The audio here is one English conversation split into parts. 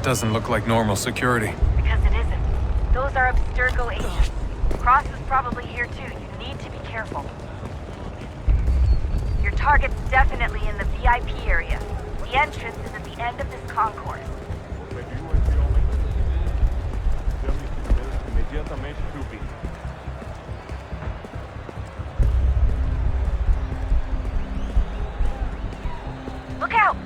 That doesn't look like normal security. Because it isn't. Those are Abstergo agents. Cross is probably here too. You need to be careful. Your target's definitely in the VIP area. The entrance is at the end of this concourse. Look out!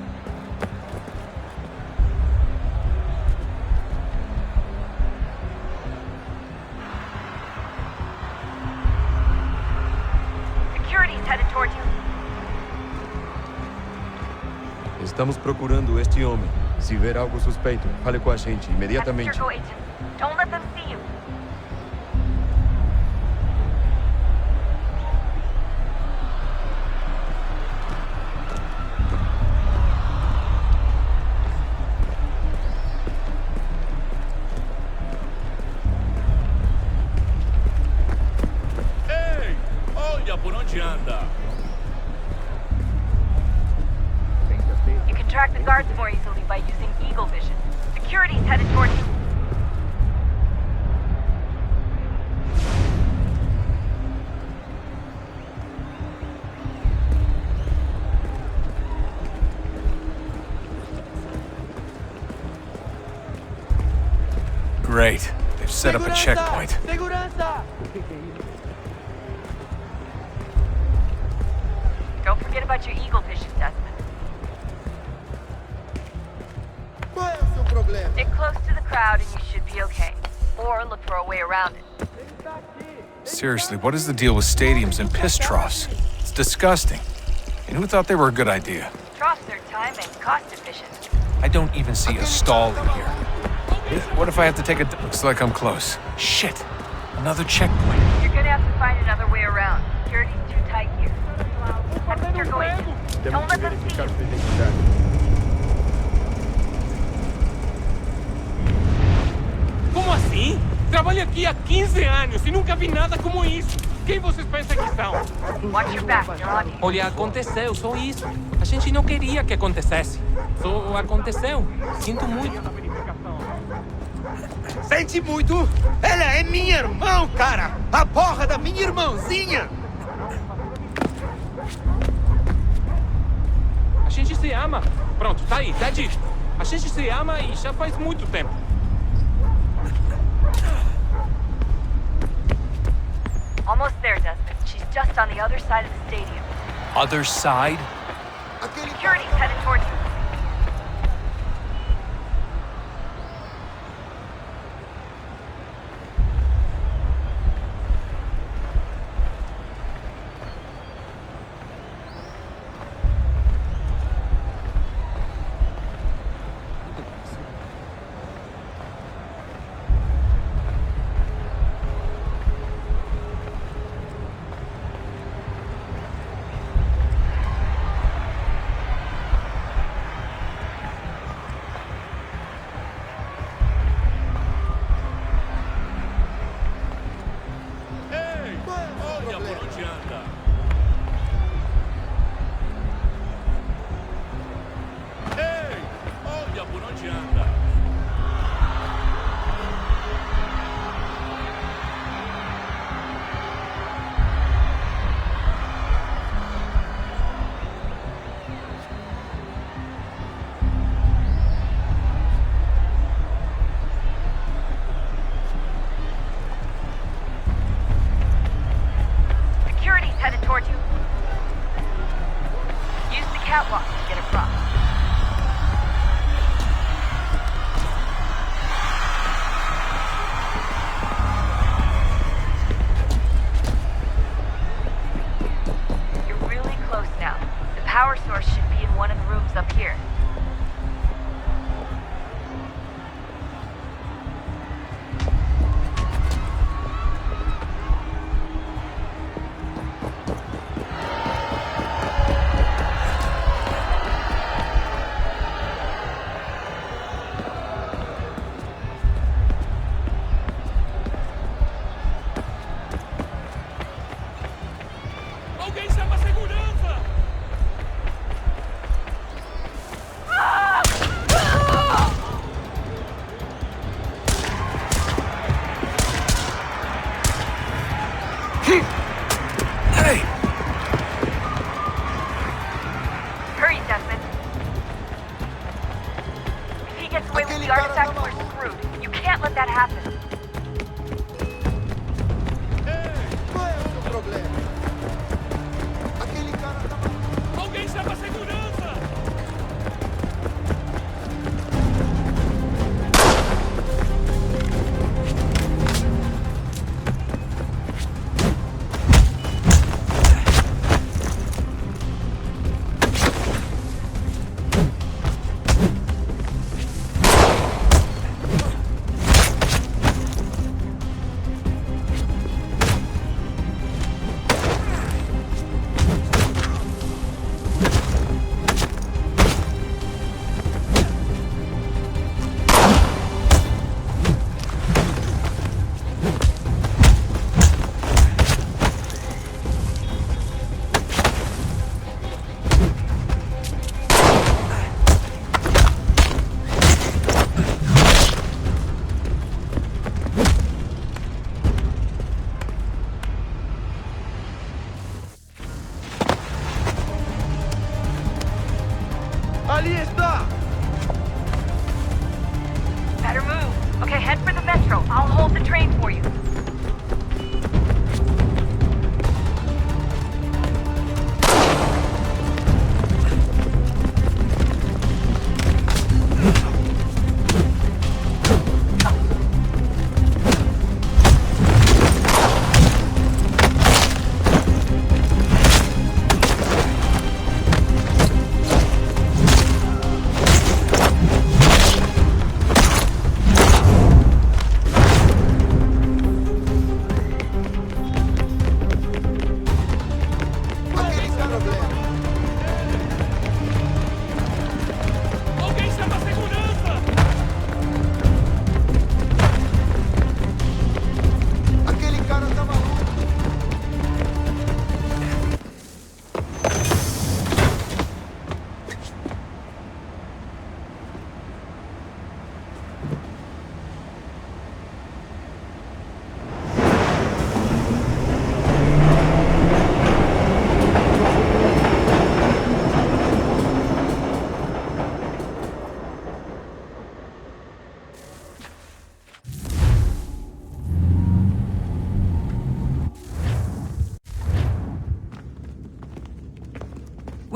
Security's headed towards you. Estamos procurando este homem. Se ver algo suspeito, fale com a gente imediatamente. Abstergo agents. Don't let them see you. Ei, olha por onde anda. You can track the guards more easily by using Eagle Vision. Security's headed towards you. Great. They've set up a checkpoint. Don't forget about your Eagle Vision, Desmond. Qual é o seu problema? Stick close to the crowd and you should be okay. Or look for a way around it. Seriously, what is the deal with stadiums and piss troughs? It's disgusting. And who thought they were a good idea? Troughs are time and cost efficient. I don't even see a stall in here. What if I have to take a... Looks like I'm close. Shit. Another checkpoint. You're gonna have to find another way around. Security's too tight here. Abstergo agents. Don't let them see you. Como assim? Trabalho aqui há 15 anos e nunca vi nada como isso. Quem vocês pensam que são? Watch your back, you're on you. Olha, aconteceu, só isso. A gente não queria que acontecesse. Só aconteceu. Sinto muito. Sente muito? Ela é minha irmã, cara! A porra da minha irmãzinha! A gente se ama. Pronto, tá aí, tá dito. A gente se ama e já faz muito tempo. Almost there, Desmond. She's just on the other side of the stadium. Other side? Security's headed towards you. Headed toward you. Use the catwalk to get across. You're really close now. The power source should be in one of the rooms up here.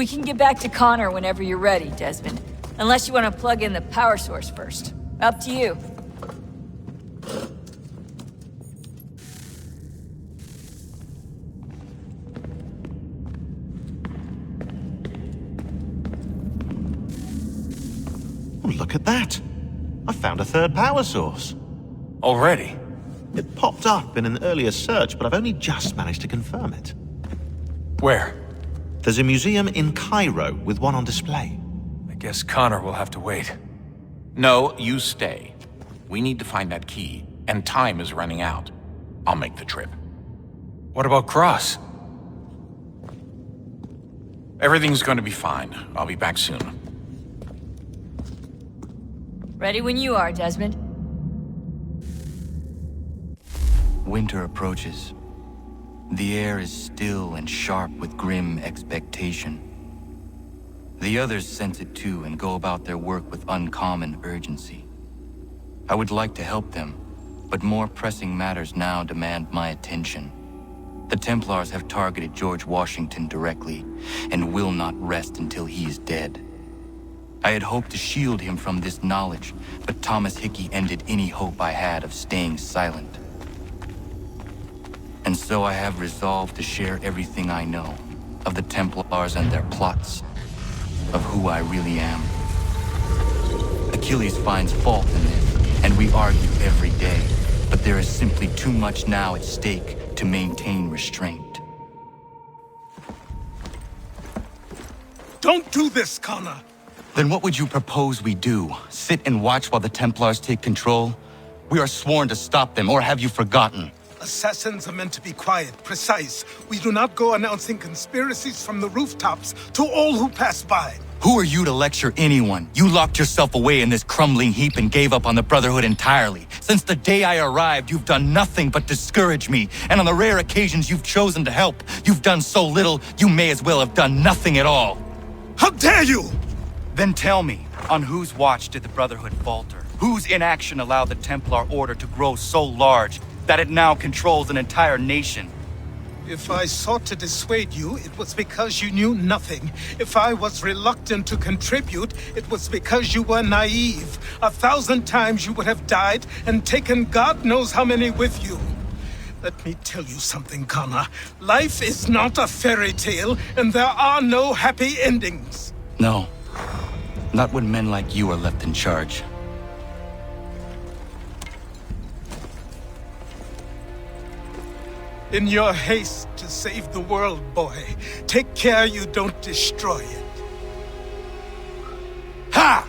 We can get back to Connor whenever you're ready, Desmond. Unless you want to plug in the power source first. Up to you. Oh, look at that. I found a third power source. Already? It popped up in an earlier search, but I've only just managed to confirm it. Where? There's a museum in Cairo with one on display. I guess Connor will have to wait. No, you stay. We need to find that key, and time is running out. I'll make the trip. What about Cross? Everything's going to be fine. I'll be back soon. Ready when you are, Desmond. Winter approaches. The air is still and sharp with grim expectation. The others sense it too and go about their work with uncommon urgency. I would like to help them, but more pressing matters now demand my attention. The Templars have targeted George Washington directly, and will not rest until he is dead. I had hoped to shield him from this knowledge, but Thomas Hickey ended any hope I had of staying silent. And so I have resolved to share everything I know of the Templars and their plots, of who I really am. Achilles finds fault in this, and we argue every day, but there is simply too much now at stake to maintain restraint. Don't do this, Connor! Then what would you propose we do? Sit and watch while the Templars take control? We are sworn to stop them, or have you forgotten? Assassins are meant to be quiet, precise. We do not go announcing conspiracies from the rooftops to all who pass by. Who are you to lecture anyone? You locked yourself away in this crumbling heap and gave up on the Brotherhood entirely. Since the day I arrived, you've done nothing but discourage me. And on the rare occasions you've chosen to help, you've done so little, you may as well have done nothing at all. How dare you! Then tell me, on whose watch did the Brotherhood falter? Whose inaction allowed the Templar Order to grow so large that it now controls an entire nation? If I sought to dissuade you, it was because you knew nothing. If I was reluctant to contribute, it was because you were naive. 1,000 times you would have died and taken God knows how many with you. Let me tell you something, Connor. Life is not a fairy tale, and there are no happy endings. No. Not when men like you are left in charge. In your haste to save the world, boy, take care you don't destroy it. Ha!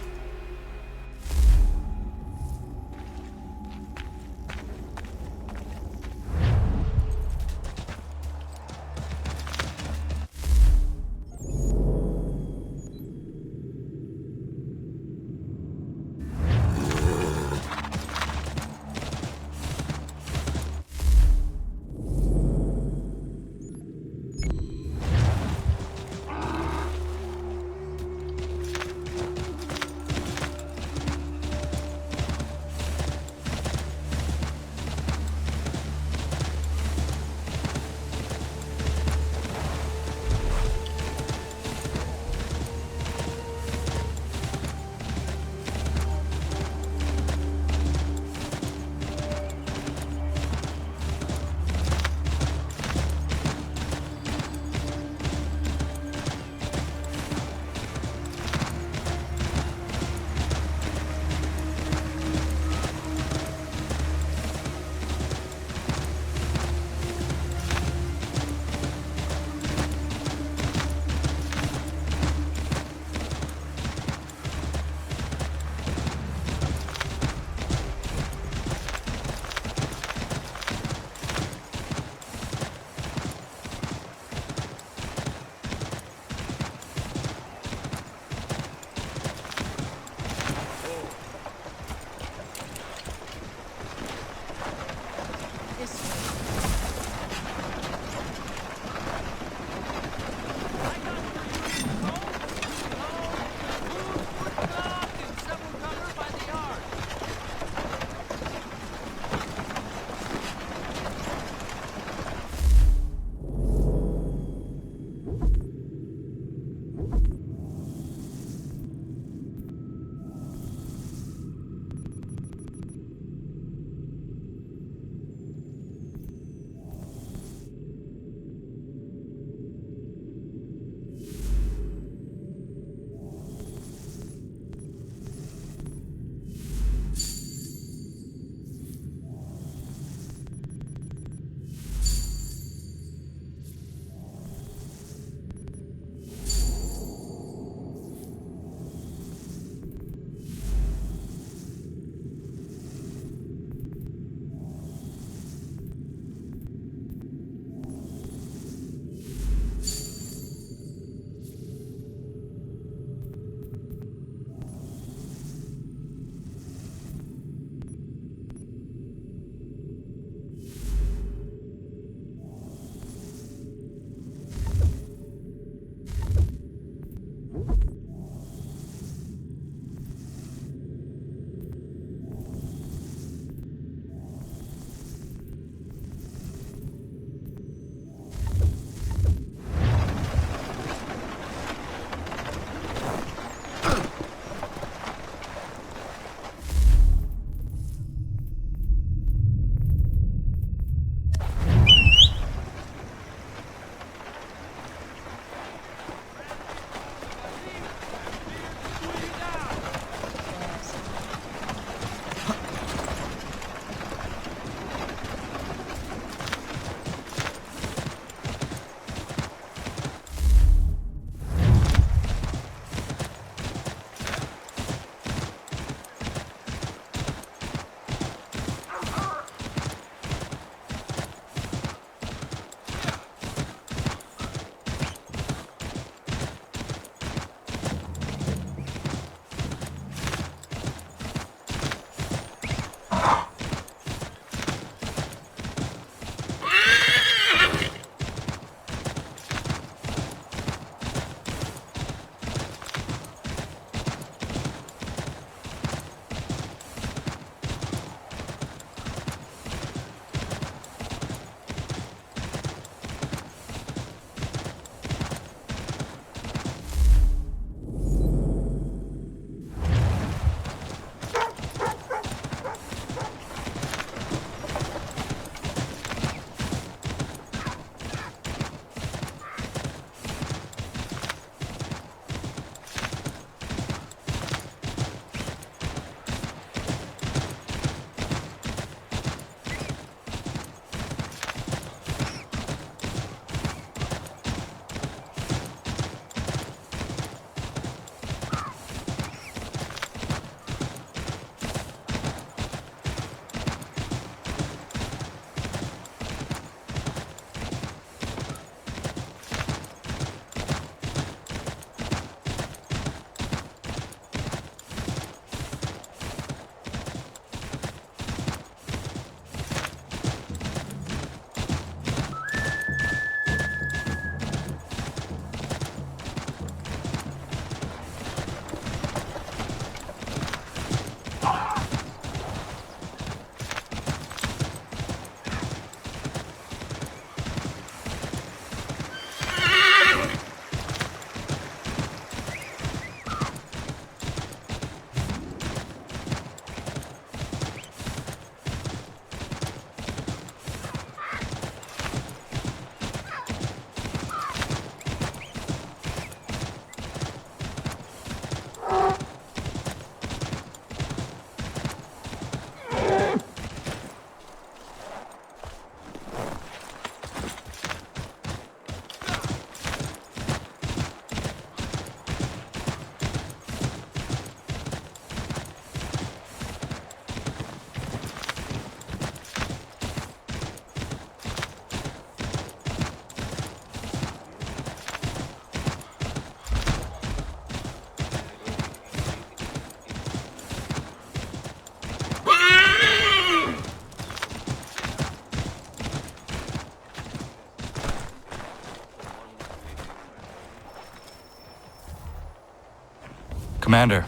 Commander,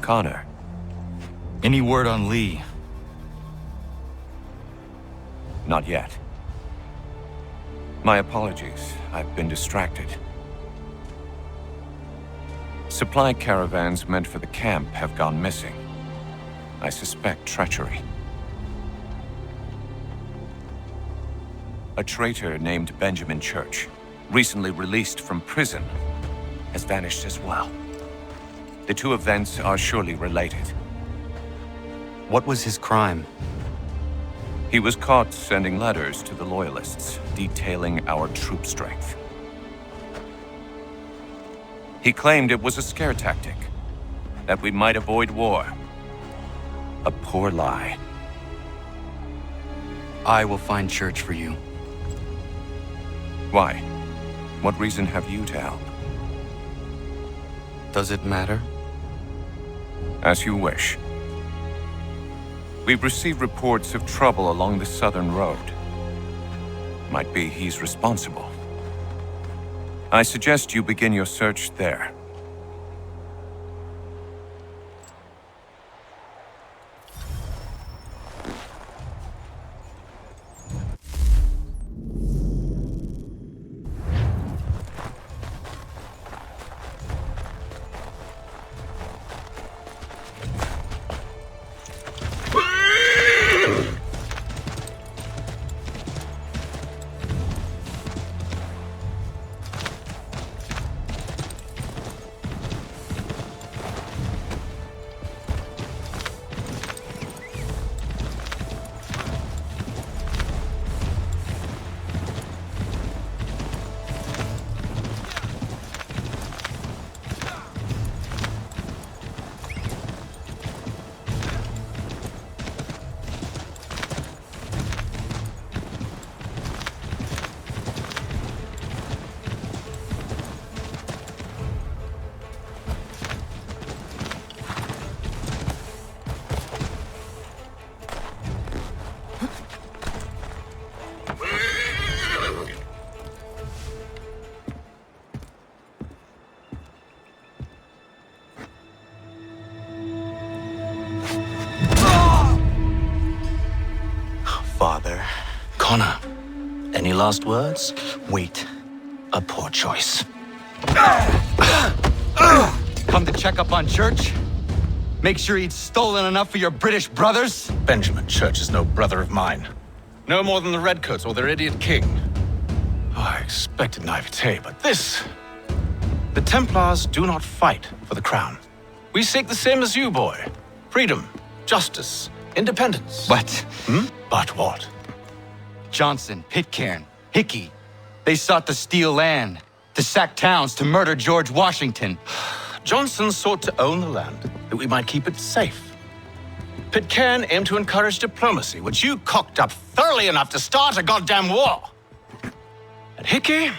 Connor. any word on Lee? Not yet. My apologies. I've been distracted. Supply caravans meant for the camp have gone missing. I suspect treachery. A traitor named Benjamin Church, recently released from prison, has vanished as well. The two events are surely related. What was his crime? He was caught sending letters to the Loyalists, detailing our troop strength. He claimed it was a scare tactic, that we might avoid war. A poor lie. I will find Church for you. Why? What reason have you to help? Does it matter? As you wish. We've received reports of trouble along the southern road. Might be he's responsible. I suggest you begin your search there. Father. Connor, any last words? Wait. A poor choice. Come to check up on Church? Make sure he'd stolen enough for your British brothers? Benjamin Church is no brother of mine. No more than the Redcoats or their idiot king. Oh, I expected naivete, but this... The Templars do not fight for the crown. We seek the same as you, boy. Freedom, justice, independence. But... But what? Johnson, Pitcairn, Hickey, they sought to steal land, to sack towns, to murder George Washington. Johnson sought to own the land, that we might keep it safe. Pitcairn aimed to encourage diplomacy, which you cocked up thoroughly enough to start a goddamn war. And Hickey?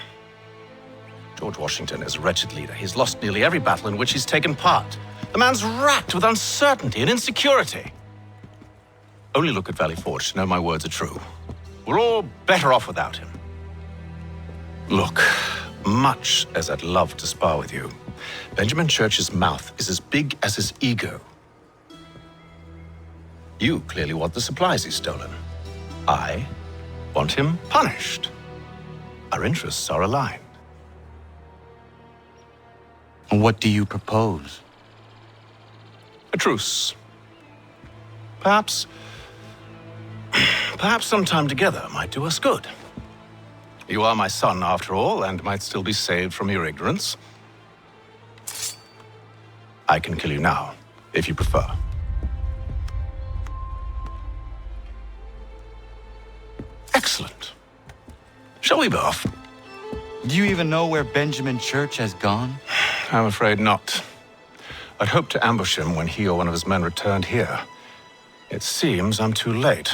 George Washington is a wretched leader. He's lost nearly every battle in which he's taken part. The man's racked with uncertainty and insecurity. Only look at Valley Forge to know my words are true. We're all better off without him. Look, much as I'd love to spar with you, Benjamin Church's mouth is as big as his ego. You clearly want the supplies he's stolen. I want him punished. Our interests are aligned. What do you propose? A truce. Perhaps some time together might do us good. You are my son, after all, and might still be saved from your ignorance. I can kill you now, if you prefer. Excellent. Shall we be off? Do you even know where Benjamin Church has gone? I'm afraid not. I'd hoped to ambush him when he or one of his men returned here. It seems I'm too late.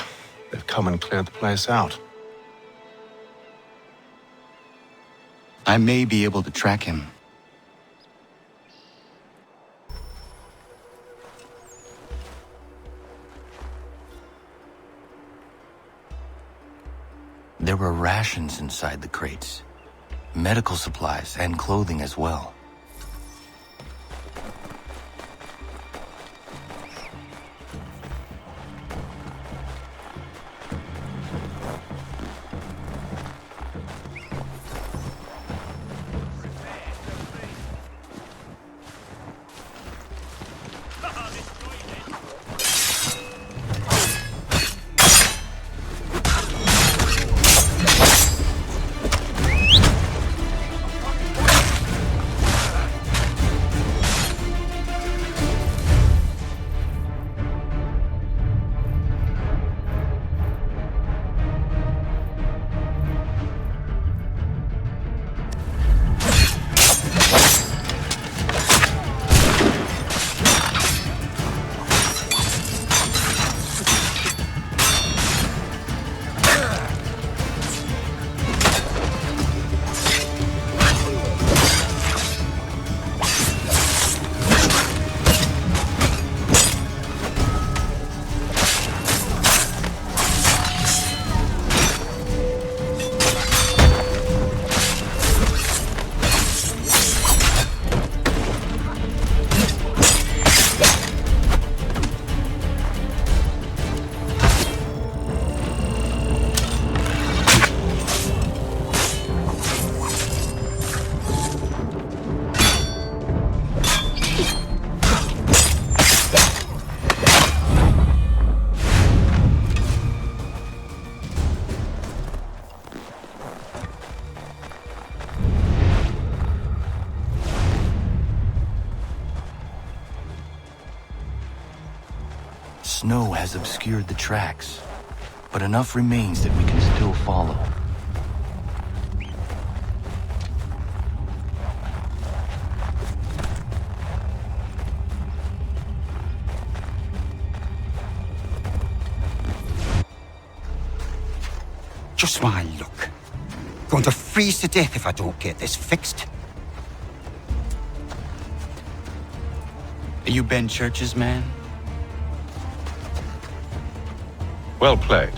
They've come and cleared the place out. I may be able to track him. There were rations inside the crates. Medical supplies and clothing as well. has obscured the tracks, but enough remains that we can still follow. Just my luck. Going to freeze to death if I don't get this fixed. Are you Ben Church's man? Well played.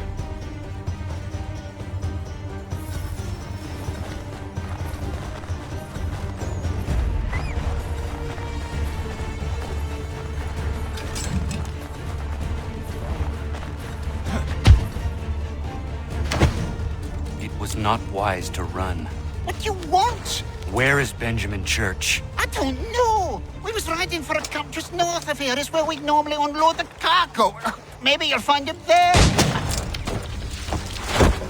Not wise to run. What do you want? Where is Benjamin Church? I don't know. We was riding for a camp just north of here. Is where we'd normally unload the cargo. Maybe you'll find him there.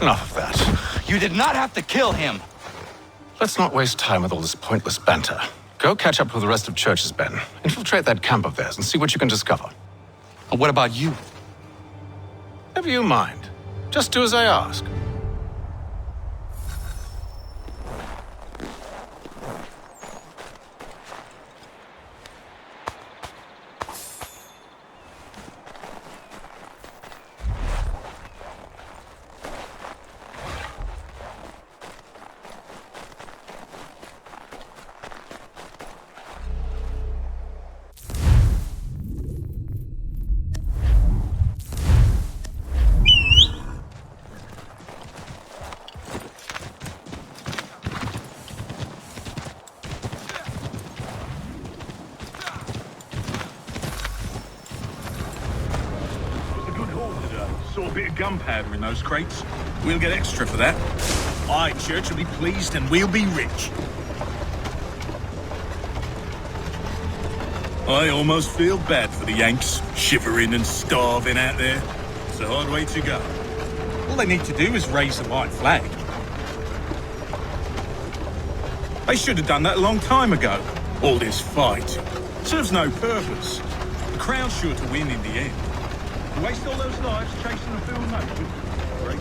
Enough of that. You did not have to kill him. Let's not waste time with all this pointless banter. Go catch up with the rest of Church's men. Infiltrate that camp of theirs and see what you can discover. And what about you? Never you mind. Just do as I ask. Saw a bit of gunpowder in those crates. We'll get extra for that. Aye, Church will be pleased and we'll be rich. I almost feel bad for the Yanks, shivering and starving out there. It's a hard way to go. All they need to do is raise the white flag. They should have done that a long time ago. All this fight serves no purpose. The Crown's sure to win in the end. To waste all those lives chasing a field nation. Great.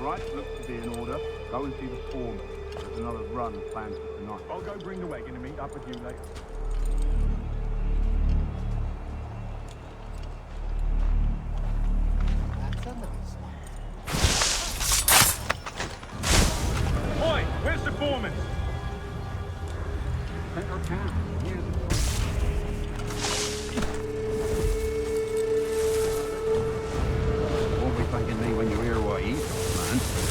Right, looks to be in order. Go and see the foreman. There's another run planned for tonight. I'll go bring the wagon and meet up with you later. Oi, where's the foreman? Center town. Here's the won't be thanking me when you hear what he's done, man.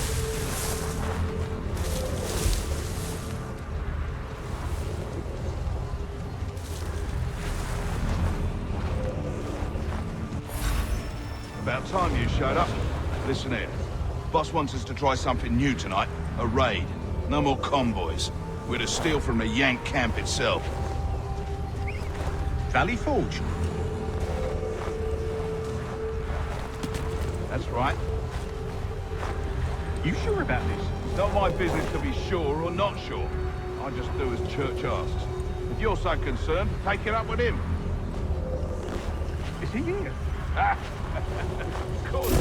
About time you showed up. Listen here. Boss wants us to try something new tonight. A raid. No more convoys. We're to steal from the Yank camp itself. Valley Forge? That's right. You sure about this? It's not my business to be sure or not sure. I just do as Church asks. If you're so concerned, take it up with him. Is he here? Of course. Do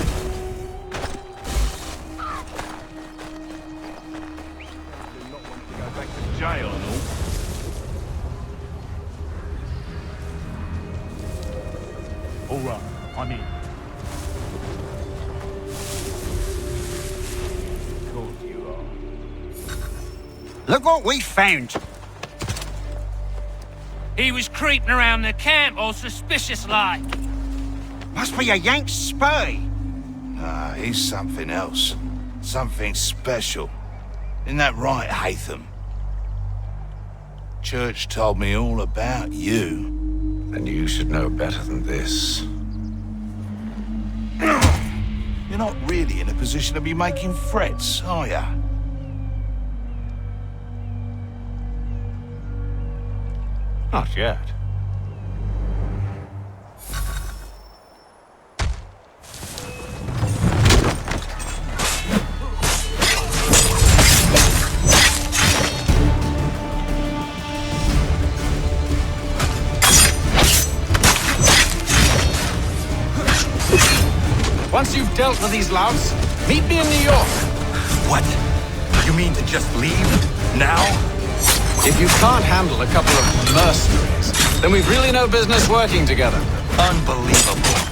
not want to go back to jail and all. All right, I'm in. Of course you are. Look what we found. He was creeping around the camp all suspicious-like. Must be a Yank spy. Ah, he's something else. something special. Isn't that right, Hatham? Church told me all about you. Then you should know better than this. You're not really in a position to be making threats, are ya? Not yet. Once you've dealt with these louts, meet me in New York. What? You mean to just leave? Now? If you can't handle a couple of mercenaries, then we've really no business working together. Unbelievable.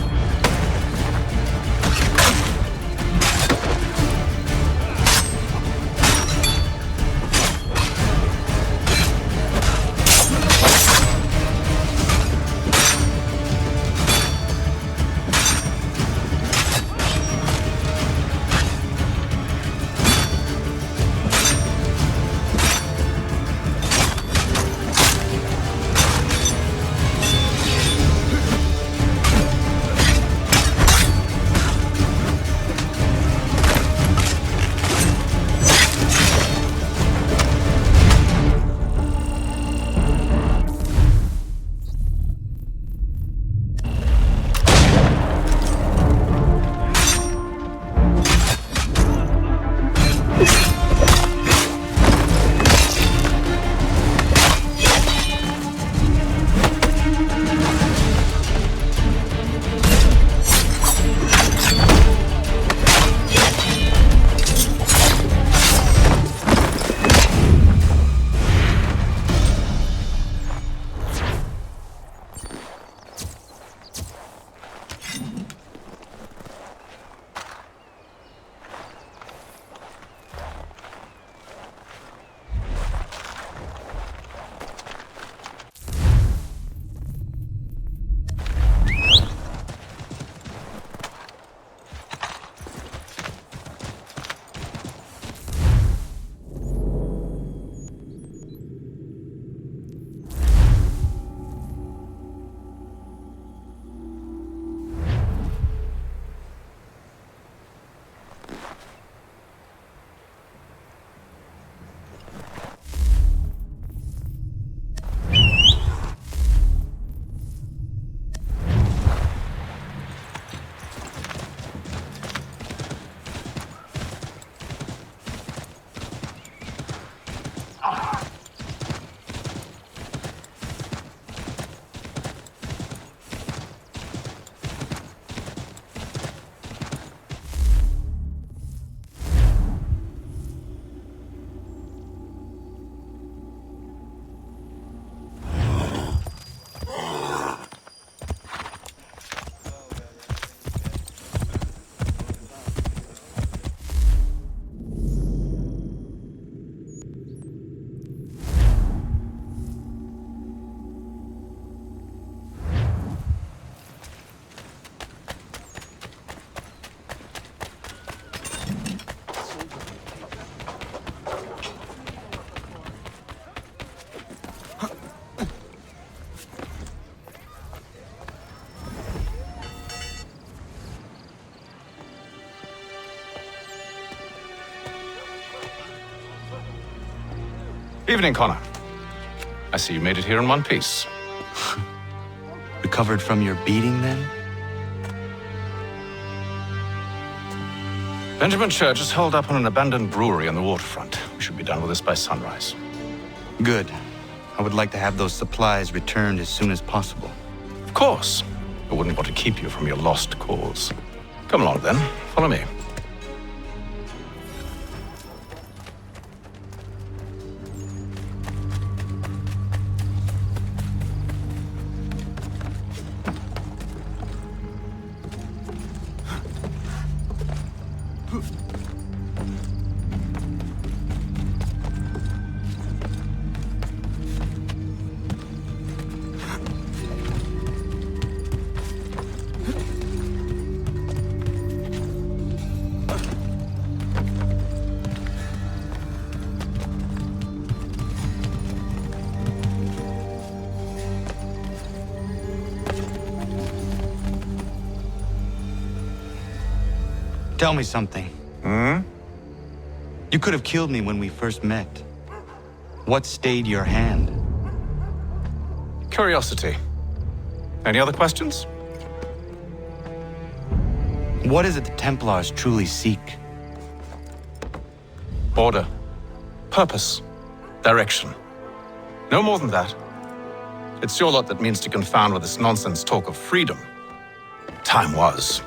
Evening, Connor. I see you made it here in one piece. Recovered from your beating, then? Benjamin Church is holed up on an abandoned brewery on the waterfront. We should be done with this by sunrise. Good. I would like to have those supplies returned as soon as possible. Of course. I wouldn't want to keep you from your lost cause. Come along, then. Follow me. Tell me something. Hmm? You could have killed me when we first met. What stayed your hand? Curiosity. Any other questions? What is it the Templars truly seek? Order. Purpose. Direction. No more than that. It's your lot that means to confound with this nonsense talk of freedom. Time was.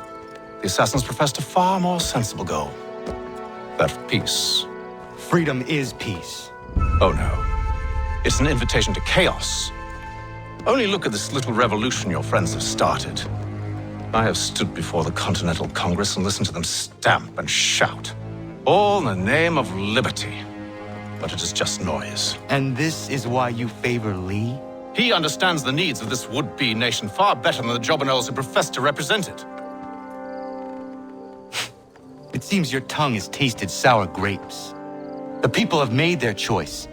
The assassins professed a far more sensible goal. That of peace. Freedom is peace. Oh no. It's an invitation to chaos. Only look at this little revolution your friends have started. I have stood before the Continental Congress and listened to them stamp and shout. All in the name of liberty. But it is just noise. And this is why you favor Lee? He understands the needs of this would-be nation far better than the jobberknolls who profess to represent it. It seems your tongue has tasted sour grapes. The people have made their choice,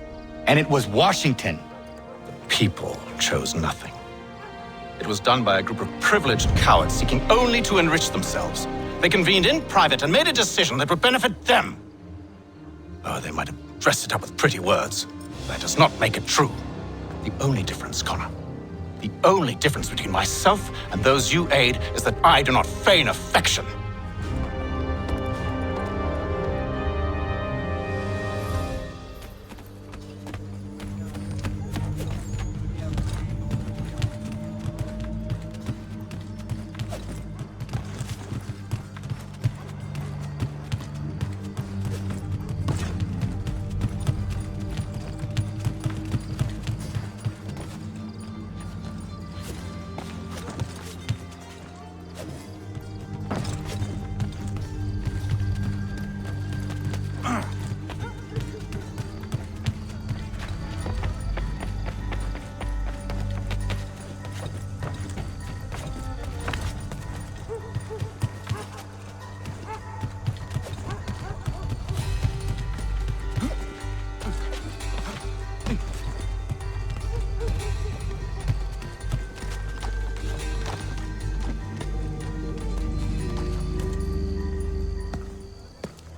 and it was Washington. The people chose nothing. It was done by a group of privileged cowards seeking only to enrich themselves. They convened in private and made a decision that would benefit them. Oh, they might have dressed it up with pretty words. That does not make it true. The only difference, Connor, the only difference between myself and those you aid is that I do not feign affection.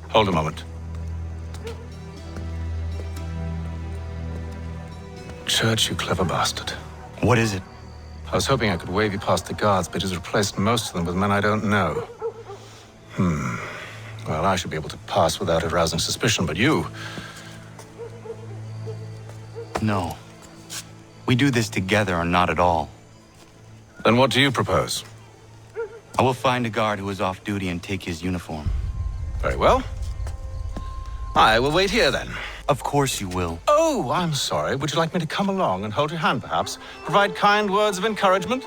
Hold a moment. Church, you clever bastard. What is it? I was hoping I could wave you past the guards, but he's replaced most of them with men I don't know. Well, I should be able to pass without arousing suspicion, but you... No. We do this together or not at all. Then what do you propose? I will find a guard who is off duty and take his uniform. Very well. I will wait here, then. Of course you will. Oh, I'm sorry. Would you like me to come along and hold your hand, perhaps? Provide kind words of encouragement?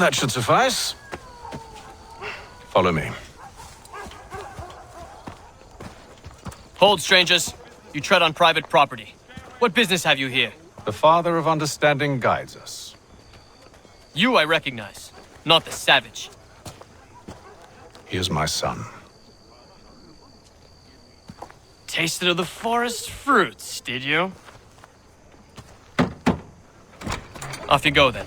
That should suffice. Follow me. Hold, strangers. You tread on private property. What business have you here? The Father of Understanding guides us. You I recognize, not the savage. He is my son. Tasted of the forest fruits, did you? Off you go, then.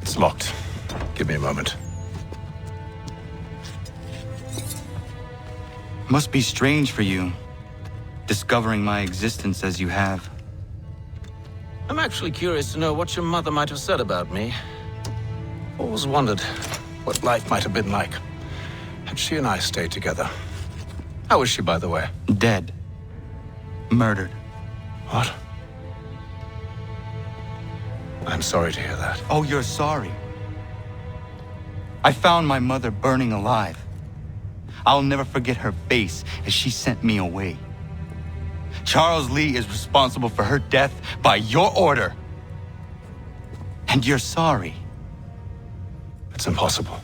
It's locked. Give me a moment. Must be strange for you, discovering my existence as you have. I'm actually curious to know what your mother might have said about me. Always wondered what life might have been like had she and I stayed together. How is she, by the way? Dead. Murdered. What? I'm sorry to hear that. Oh, you're sorry. I found my mother burning alive. I'll never forget her face as she sent me away. Charles Lee is responsible for her death by your order. And you're sorry. It's impossible.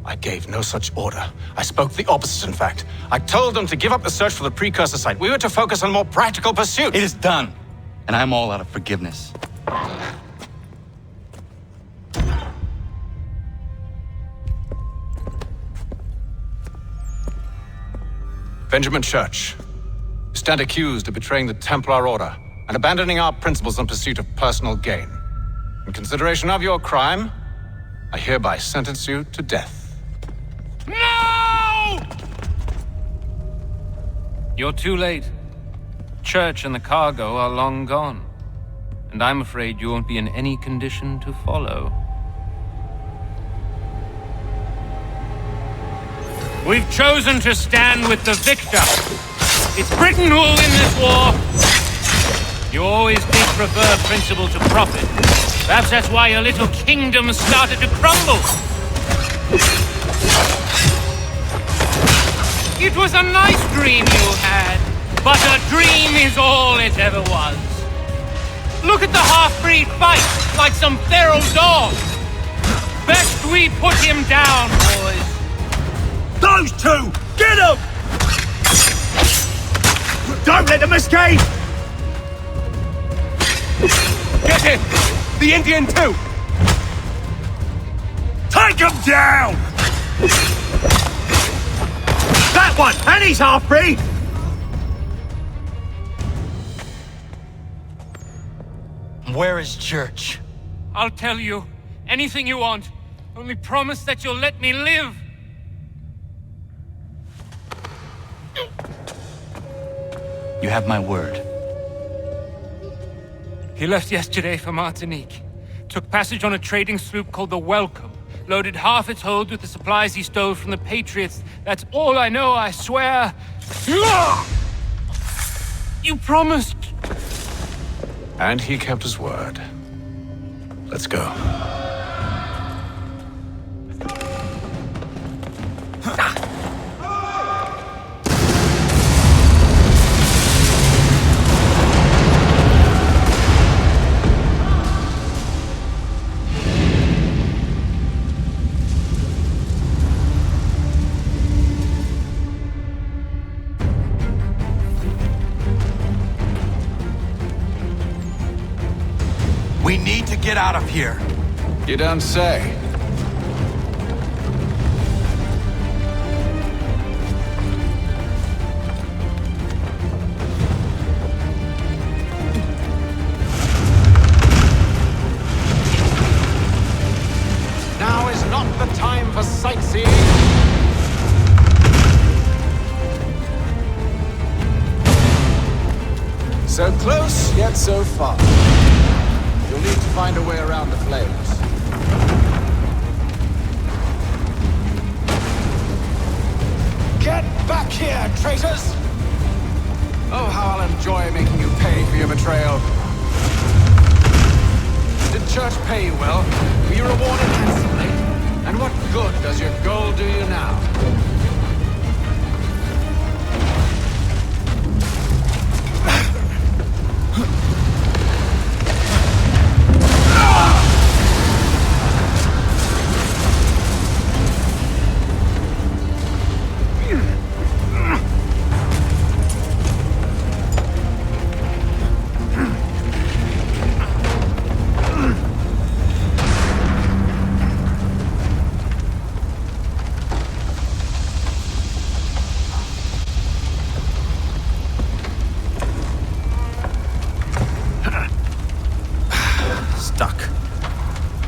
I gave no such order. I spoke the opposite, in fact. I told them to give up the search for the precursor site. We were to focus on more practical pursuits. It is done, and I'm all out of forgiveness. Benjamin Church, you stand accused of betraying the Templar Order and abandoning our principles in pursuit of personal gain. In consideration of your crime, I hereby sentence you to death. No! You're too late. Church and the cargo are long gone. And I'm afraid you won't be in any condition to follow. We've chosen to stand with the victor. It's Britain who will win this war. You always did prefer principle to profit. Perhaps that's why your little kingdom started to crumble. It was a nice dream you had, but a dream is all it ever was. Look at the half-breed fight like some feral dog. Best we put him down, boys. Those two! Get them! Don't let them escape! Get him! The Indian too! Take them down! That one! And he's half-breed! Where is Church? I'll tell you. Anything you want. Only promise that you'll let me live. You have my word. He left yesterday for Martinique. Took passage on a trading sloop called the Welcome. Loaded half its hold with the supplies he stole from the Patriots. That's all I know, I swear. You promised. And he kept his word. Let's go. We need to get out of here. You don't say. Now is not the time for sightseeing. So close, yet so far. You'll need to find a way around the flames. Get back here, traitors! Oh, how I'll enjoy making you pay for your betrayal. Did church pay you well? Were you rewarded handsomely? And what good does your gold do you now?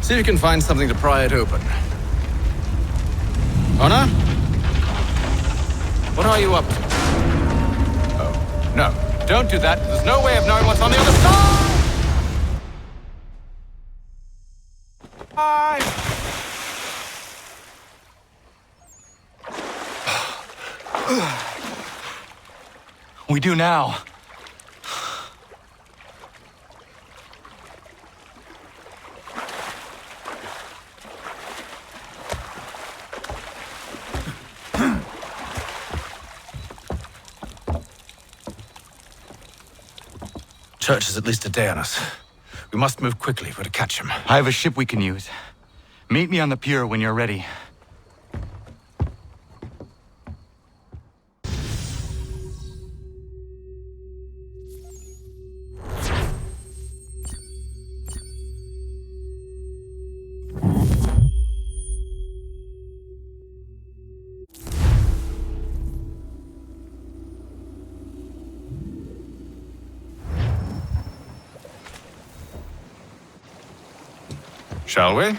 See if you can find something to pry it open. Honor? What are you up to? Oh, no. Don't do that. There's no way of knowing what's on the other side! We do now. Church has at least a day on us. We must move quickly if we're to catch him. I have a ship we can use. Meet me on the pier when you're ready. Shall we?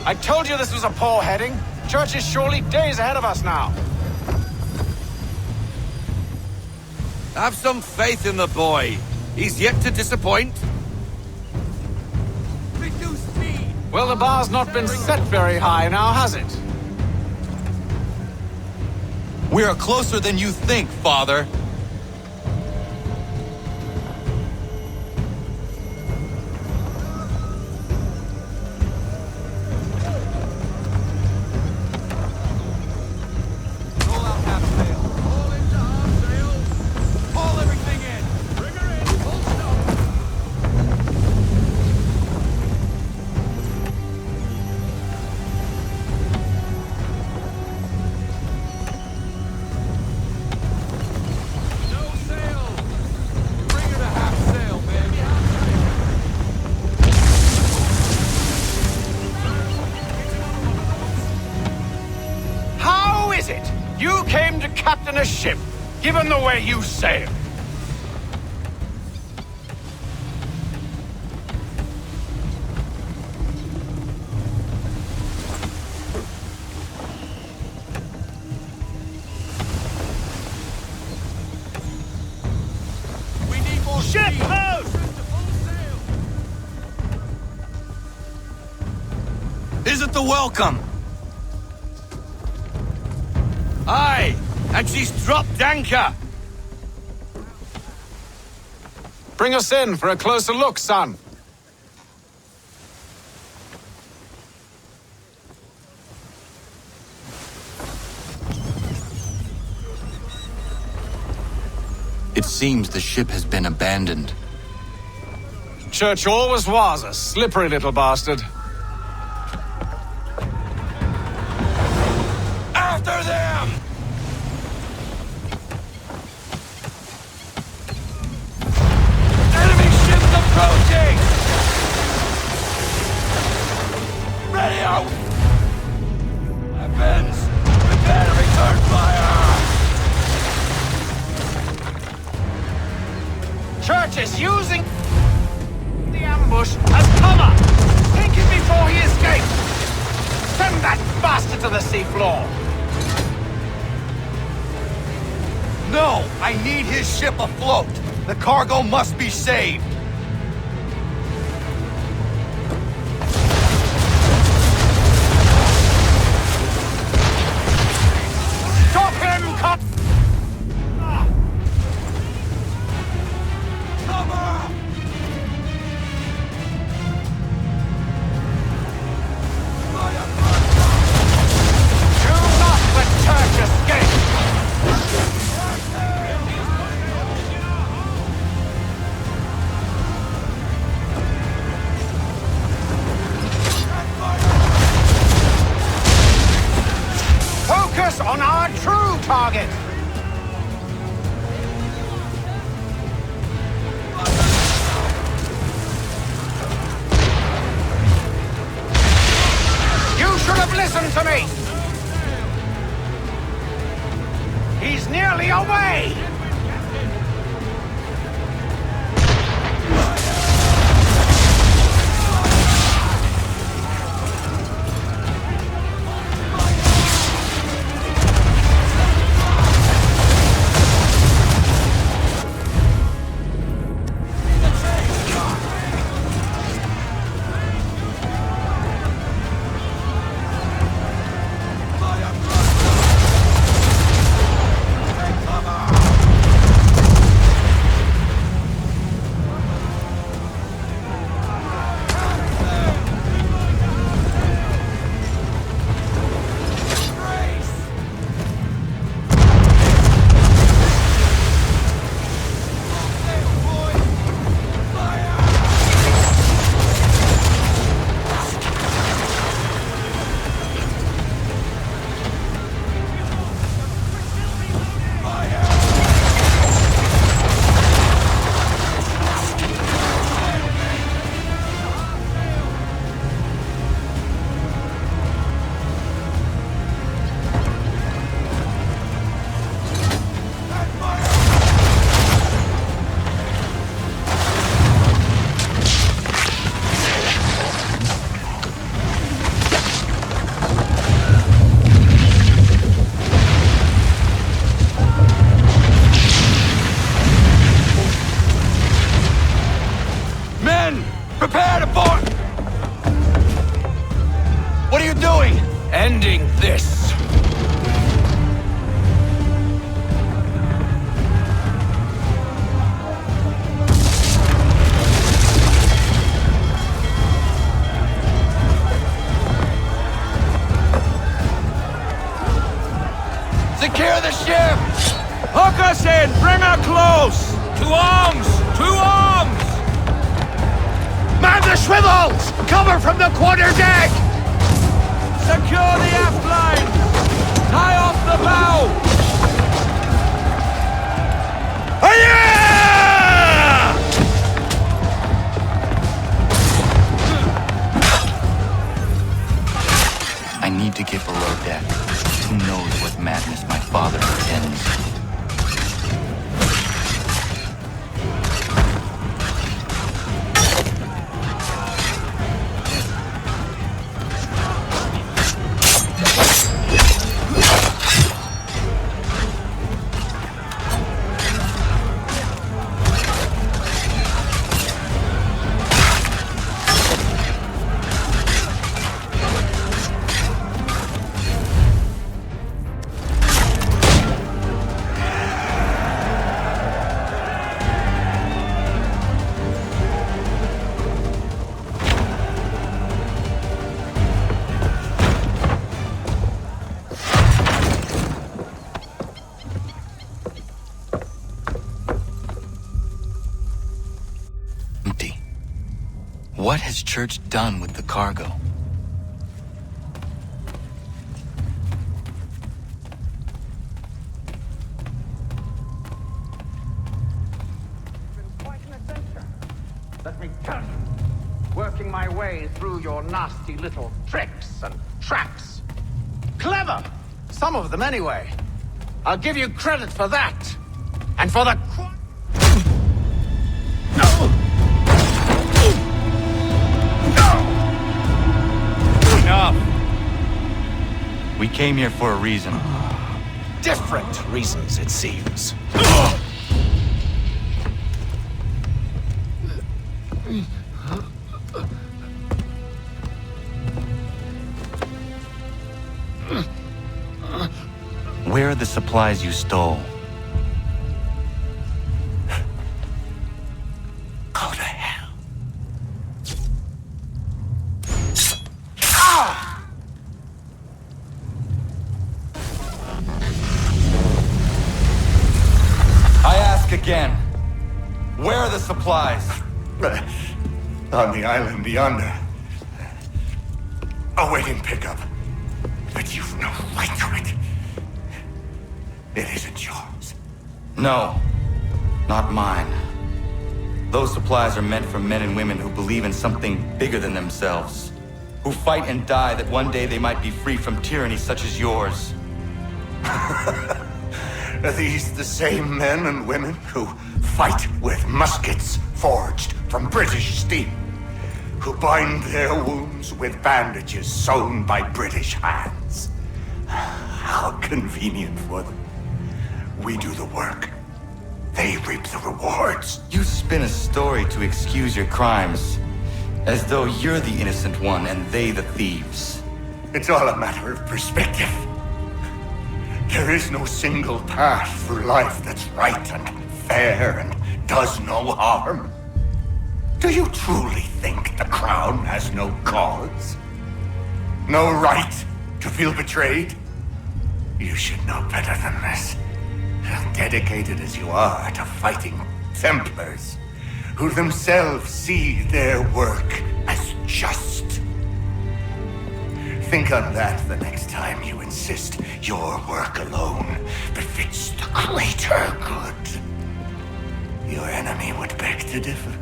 I told you this was a poor heading. Church is surely days ahead of us now. Have some faith in the boy. He's yet to disappoint. Reduce speed! Well, the bar's not been set very high now, has it? We are closer than you think, Father. You came to captain a ship, given the way you sail. We need more ship post! Is it the welcome? Aye, and she's dropped anchor. Bring us in for a closer look, son. It seems the ship has been abandoned. Church always was a slippery little bastard. After them! Enemy ships approaching! of the seafloor. No! I need his ship afloat! The cargo must be saved! Stop him! Cut! Focus on our true target! You should have listened to me! He's nearly away! Prepare to board! What are you doing? Ending this. Secure the ship! Hook us in! Bring her close! To arms! To arms! Man the swivels! Cover from the quarterdeck! Secure the aft line! Tie off the bow! I need to get below deck. Who knows what madness my father intends? What has Church done with the cargo? Quite an adventure, let me tell you. Working my way through your nasty little tricks and traps. Clever! Some of them anyway. I'll give you credit for that. And for the... Enough! We came here for a reason. Different reasons, it seems. Where are the supplies you stole? Go to hell. I ask again. Where are the supplies? On the island yonder. Awaiting pickup. But you've no right to it. It isn't yours. No, not mine. Those supplies are meant for men and women who believe in something bigger than themselves. Who fight and die that one day they might be free from tyranny such as yours. Are these the same men and women who fight with muskets forged from British steel? Who bind their wounds with bandages sewn by British hands? How convenient for them. We do the work. They reap the rewards. You spin a story to excuse your crimes, as though you're the innocent one and they the thieves. It's all a matter of perspective. There is no single path through life that's right and fair and does no harm. Do you truly think the Crown has no cause? No right to feel betrayed? You should know better than this. Dedicated as you are to fighting Templars, who themselves see their work as just. Think on that the next time you insist your work alone befits the greater good. Your enemy would beg to differ,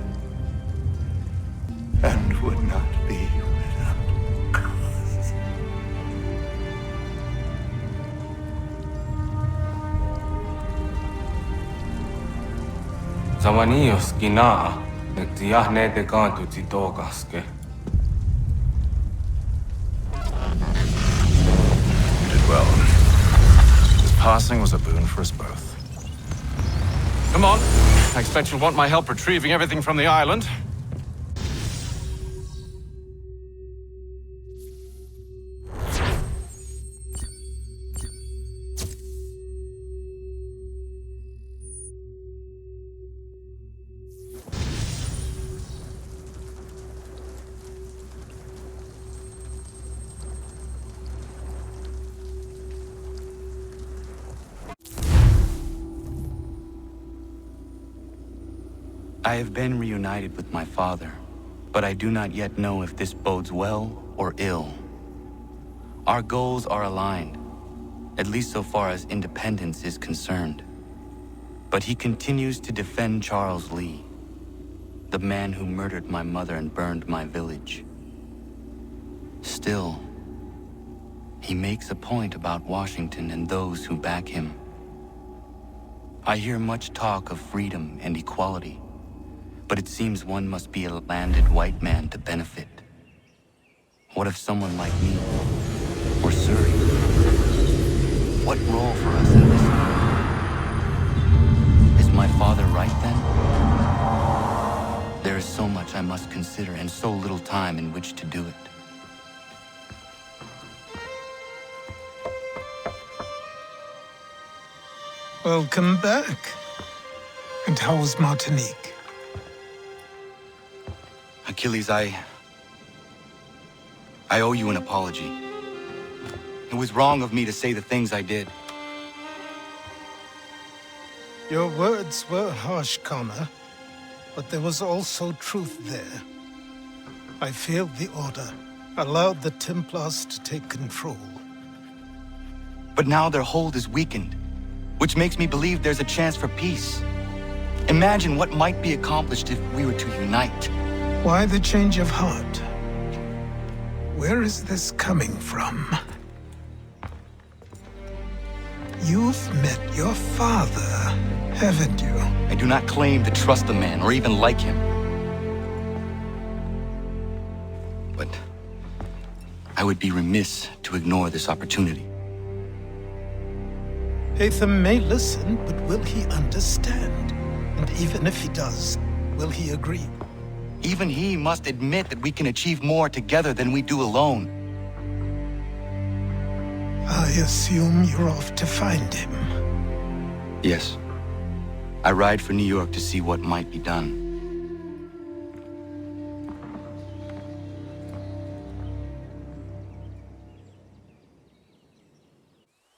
and would not be without cause. Zawanios gina, netiahne de cantu titogaske. You did well. His passing was a boon for us both. Come on. I expect you'll want my help retrieving everything from the island. I have been reunited with my father, but I do not yet know if this bodes well or ill. Our goals are aligned, at least so far as independence is concerned. But he continues to defend Charles Lee, the man who murdered my mother and burned my village. Still, he makes a point about Washington and those who back him. I hear much talk of freedom and equality, but it seems one must be a landed white man to benefit. What if someone like me were Surrey? What role for us in this? Is my father right then? There is so much I must consider and so little time in which to do it. Welcome back. And how was Martinique? Achilles, I owe you an apology. It was wrong of me to say the things I did. Your words were harsh, Connor, but there was also truth there. I failed the Order, allowed the Templars to take control. But now their hold is weakened, which makes me believe there's a chance for peace. Imagine what might be accomplished if we were to unite. Why the change of heart? Where is this coming from? You've met your father, haven't you? I do not claim to trust the man or even like him. But I would be remiss to ignore this opportunity. Atham may listen, but will he understand? And even if he does, will he agree? Even he must admit that we can achieve more together than we do alone. I assume you're off to find him. Yes. I ride for New York to see what might be done.